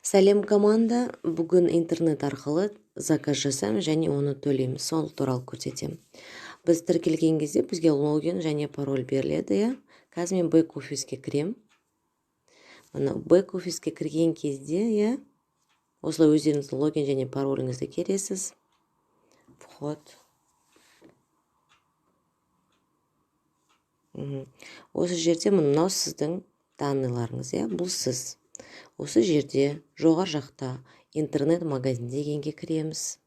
Сәлем команда, бүгін интернет арқылы заказ жасаймыз және оны төлейміз. Сол туралы көрсетемін. Біз тіркелген кезде бізге логин және пароль беріледі, иә. Қазір мен бэк-офиске кірем. Мына бэк-офиске кірген кезде, иә, осылай өздеріңіздің логин және пароліңізді кересіз. Вход. Осы жерде мынау сіздің данныйларыңыз, иә, бұл сіз. Осы жерде жоғар жақта интернет-магазин дегенге кіреміз.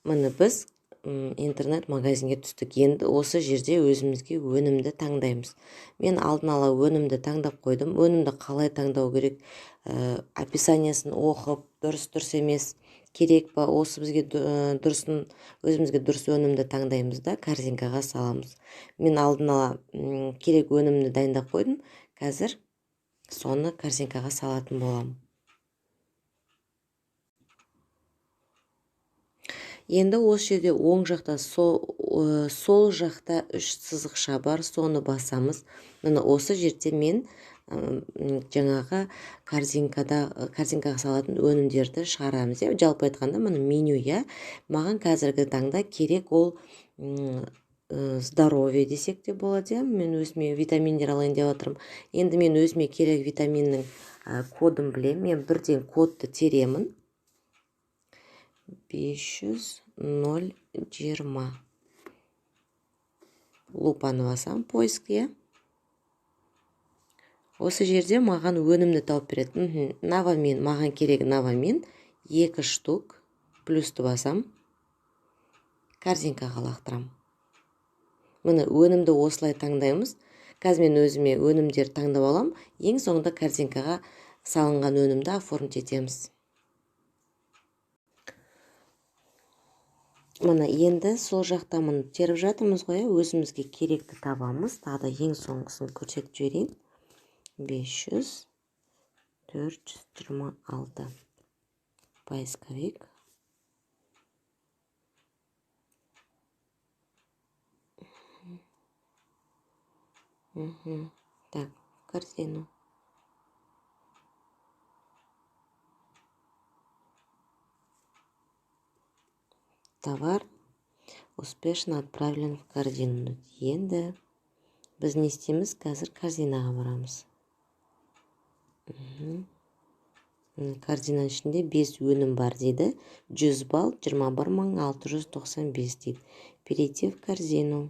Міне біз интернет-магазинге түстік. Енді осы жерде өзімізге өнімді таңдаймыз. Мен алдын ала өнімді таңдап қойдым. Өнімді қалай таңдау керек? Описаниясын оқып, дұрыс емес керек па? Осы бізге дұрысын, өзімізге дұрыс өнімді таңдаймыз да, корзинкаға саламыз. Мен алдын ала керек өнімді дайындап қойдым. Қазір соны корзинкаға салатын боламын. Енді осы жерде оң жақта сол жақта 3 сызықша бар, соны басамыз. Міне осы жерде мен жаңағы корзинкаға салатын өнімдерді шығарамыз. Жалпы айтқанда міне меню, иә. Маған қазіргі таңда керек ол здоровье десек те болады, иә. Мен өзіме витаминдер алайын деп отырмын. Енді мен өзіме керек витаминнің кодын білем. Мен бірден кодты теремін. 500-020. Лупаны басам, поискке. Осы жерде маған өнімді тауып береді. Навамин, маған керек навамин 2 штук. Плюсті басам. Корзинкаға лақтырам. Міне өнімді осылай таңдаймыз. Қазір мен өзіме өнімдер таңдап алам. Ең соңында корзинкаға салынған өнімді оформить етеміз. Мына енді сол жақта мұны теріп жатырмыз ғой, өзімізге керекті табамыз. Тағы ең соңғысын көрсетіп жіберейін. 500-426. Поисковик. Так, корзину. Товар успешно отправлен в корзину. Енді біз не істейміз? Қазір корзинаға барамыз. Корзинаның ішінде 5 өнім бар дейді. 100 балл 21 695 дейді. Перейти в корзину.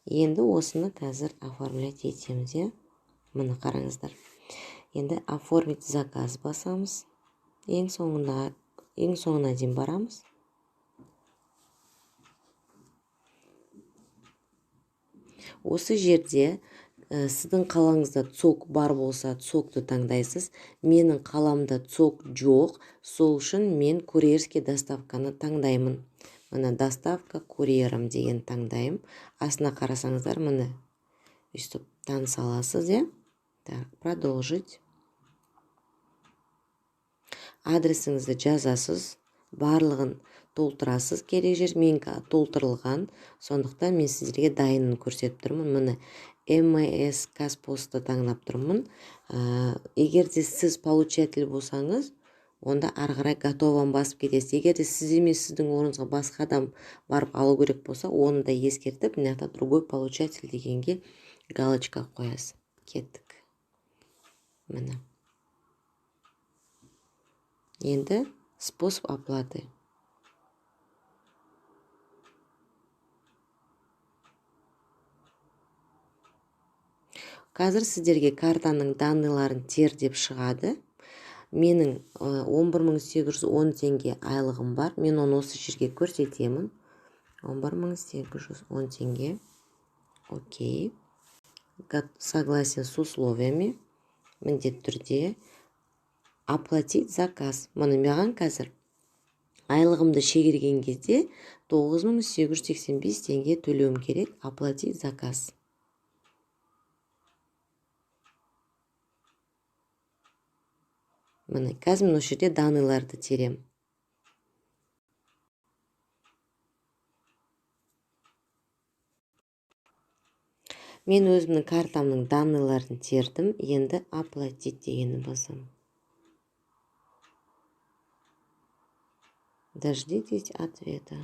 Енді осыны қазір оформлять етеміз, е? Мына қараңыздар. Енді оформить заказ басамыз. Ең соңына дейін барамыз. Осы жерде сіздің қалаңызда цок бар болса, цокты таңдайсыз. Менің қаламда цок жоқ. Сол үшін мен курьерский доставканы таңдаймын. Мына доставка курьером деген таңдайым. Астына қарасаңыздар, міне өйстіп таныса аласыз, е? Так, продолжить. Адресіңізді жазасыз, барлығын толтырасыз. Керек жер менікі толтырылған, сондықтан мен сіздерге дайынын көрсетіп тұрмын. Міне МС Казпостты таңдап тұрмын. Егер де сіз получатель болсаңыз, онда ары қарай готован басып кетесіз. Егер де сіз емес, сіздің орныңызға басқа адам барып алу керек болса, оны да ескертіп, мына другой получатель дегенге галочка қоясыз. Кеттік. Міне. Енді способ оплаты. Қазір сіздерге картаның данныйларын тер деп шығады. Менің 11810 теңге айлығым бар. Мен оны осы жерге көрсетемін. 11810 теңге. Окей. Согласен с условиями. Міндетті түрде оплатить заказ. Мұны маған қазір айлығымды шегерген кезде 9885 теңге төлеуім керек. Оплатить заказ. Міне, қазір мен осы жерде данныйларды терем. Мен өзімнің картамның данныйларын тердім. Енді оплатить дегенді басам. Дождитесь ответа.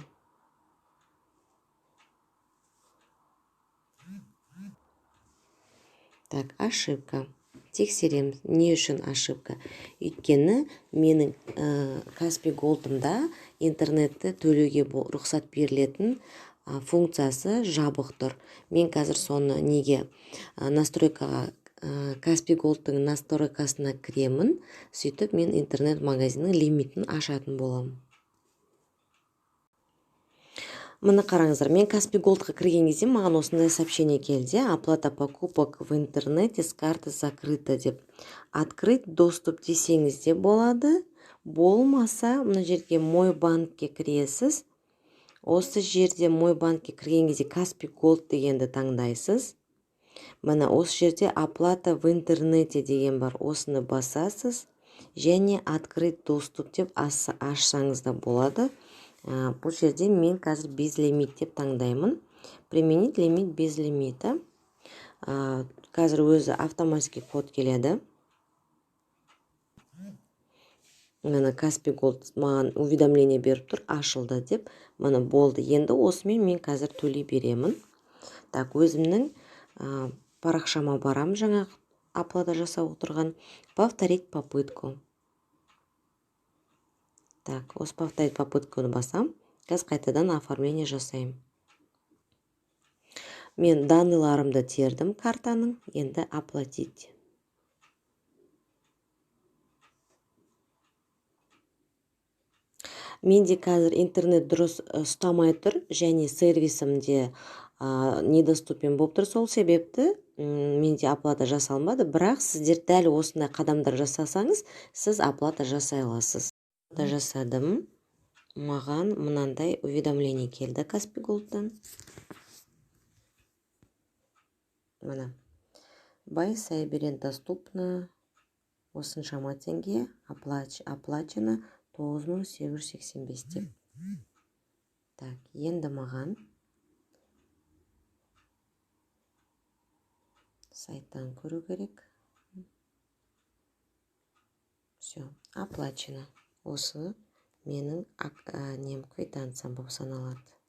Так, ошибка. Тексереміз. Не үшін ошибка? Өйткені менің Каспи Голдымда интернетті төлеуге рұқсат берілетін функциясы жабық тұр. Мен қазір соны неге настройкаға Каспи Голдтың настройкасына кіремін. Сөйтіп мен интернет магазиннің лимитін ашатын боламын. Мына қараңыздар, мен Каспи Голдқа кірген кезде маған осындай сообщение келді. Оплата покупок в интернете с карты закрыта деп. Открыть доступ десеңіз де болады. Болмаса, мына жерге мой банкке кіресіз. Осы жерде мой банкке кірген кезде Каспи Голд дегенді таңдайсыз. Мына осы жерде оплата в интернете деген бар. Осыны басасыз. Және открыть доступ деп ашсаңыз да болады. Бұл жерде мен қазір без лимит деп таңдаймын. Применить лимит без лимита. Қазір өзі автоматически код келеді. Мына Каспи Голд маған уведомление беріп тұр, ашылды деп. Мына болды. Енді осымен мен қазір төлей беремін. Так, өзімнің парақшама барам, жаңа оплата жасап отырған. Повторить попытку. Так, осы повторить попытканы басам. Қазір қайтадан оформление жасайым. Мен данныйларымды тердім картаның. Енді оплатить. Менде қазір интернет дұрыс ұстамай тұр, және сервисімде недоступен болып тұр. Сол себепті менде оплата жасалмады, бірақ сіздер дәл осындай қадамдар жасасаңыз, сіз оплата жасай аласыз. Жасадым. Маған мынандай уведомление келді Каспи Голдтан. Мына. Бай Сайберен доступно осыншама теңге, оплачено 9885 деп. Так, енді маған сайттан көру керек. Все, оплачено. Осы менің квитанциям болып саналады.